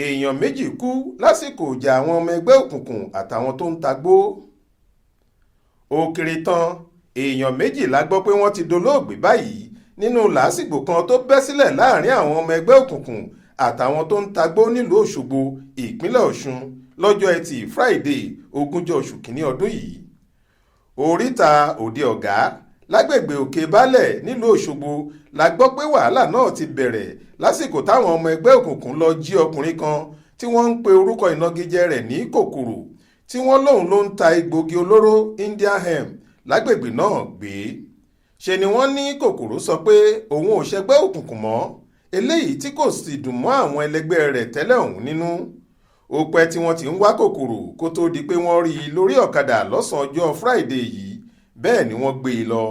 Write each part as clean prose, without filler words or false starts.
èèyàn méjì kú lásìkò ìjà àwọn ọmọ ẹgbẹ́ òkùnkùn àtàwọn tó ń tagbó. ó kéré tán èèyàn méjì la gbọ́ pé wọ́n ti dolóògbé báyìí nínú làásìgbò kan tó bẹ́ sílẹ̀ láàrin àwọn ọmọ ẹgbẹ́ òkùnkùn àtàwọn tó ń tagbó nílùú Òṣogbo ìpínlẹ̀ Ọ̀ṣun lọ́jọ́ Ẹtì Friday 20 oṣù kìíní ọdún yìí. oríta òde ọ̀gá lágbègbè òkè baálẹ̀ nílùú Òṣogbo la gbọ́ pé wàhálà náà ti bẹ̀rẹ̀ lásìkò táwọn ọmọ ẹgbẹ́ òkùnkùn lọ jí ọkùnrin kan tí wọ́n ń pe orúkọ ìnagijẹ rẹ̀ ní kòkòrò tí wọ́n lóun ló ń ta egbògi olóró Indian hemp lágbègbè náà gbé. ṣe ni wọ́n ní kòkòrò sọ pé òun ò ṣẹgbẹ́ òkùnkùn mọ́ eléyìí tí kò sì dùn mọ́ àwọn ẹlẹgbẹ́ rẹ̀ tẹ́lẹ̀ ọ̀hún nínú. ó pẹ́ tí wọ́n ti ń wá kòkòrò kó tó di pé wọ́n rí i lórí ọ̀kadà lọ́sàn-án ọjọ́ Friday yìí bẹ́ẹ̀ ni wọ́n gbé e lọ.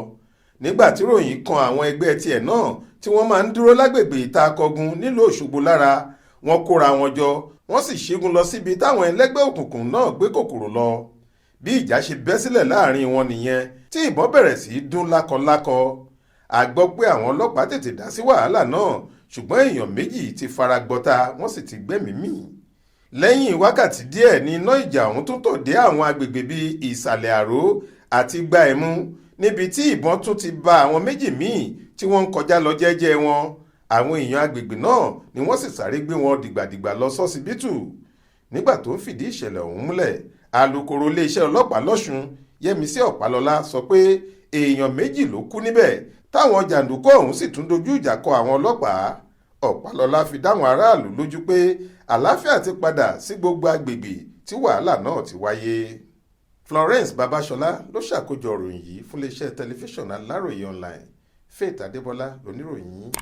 nígbà tí ròyìn kan àwọn ẹgbẹ́ tiẹ̀ náà tí wọ́n máa ń dúró lágbègbè ìta akọgun nílùú Òṣogbo lára, wọ́n kóra wọn jọ wọ́n sì ṣígun lọ síbi táwọn ẹlẹ́gbẹ́ òkùnkùn náà gbé kòkòrò lọ. bí ìjà ṣe bẹ́ sílẹ̀ láàrin wọn nìyẹn tí ìbọn bẹ̀rẹ̀ sí í dún lákọlákọ. a gbọ́ pé àwọn ọlọ́pàá tètè dá sí wàhálà náà ṣùgbọ́n èèyàn méjì ti fara gbọ́ta wọ́n sì ti gbẹ́mìí mì. lẹ́yìn wákàtí díẹ̀ ni iná ìjà ọ̀hún tún tàn dé àwọn agbègbè bíi ìsàlẹ̀ àró àti gbáẹ̀mú níbi tí ìbọn tún ti ba àwọn méjì míì tí wọ́n ń kọjá lọ jẹ́jẹ́ wọn. àwọn èèyàn agbègbè náà ni wọ́n sì sáré gbé wọn dìgbàdìgbà lọ sọ́sibítù. nígbà tó ń fìdí ìṣẹ̀lẹ̀ ọ̀hún múlẹ̀, alukoro iléeṣẹ́ ọlọ́pàá lọ́ṣun Yẹ́misí Ọ̀pálọ́lá sọ pé èèyàn méjì ló kú níbẹ̀ táwọn jàǹdùkú ọ̀hún sì tún dojú ìjà kọ àwọn ọlọ́pàá. Ọ̀pálọ́lá fi dáwọn aráàlú lójú pé àlàáfíà ti padà sí gbogbo agbègbè tí wàhálà náà ti wáyé. Florence Babasola ló ṣàkójọ ìròyìn yìí fún iléeṣẹ́ tẹlifíṣàn Aláròye online. Faith Adébọlá lóníròyìn.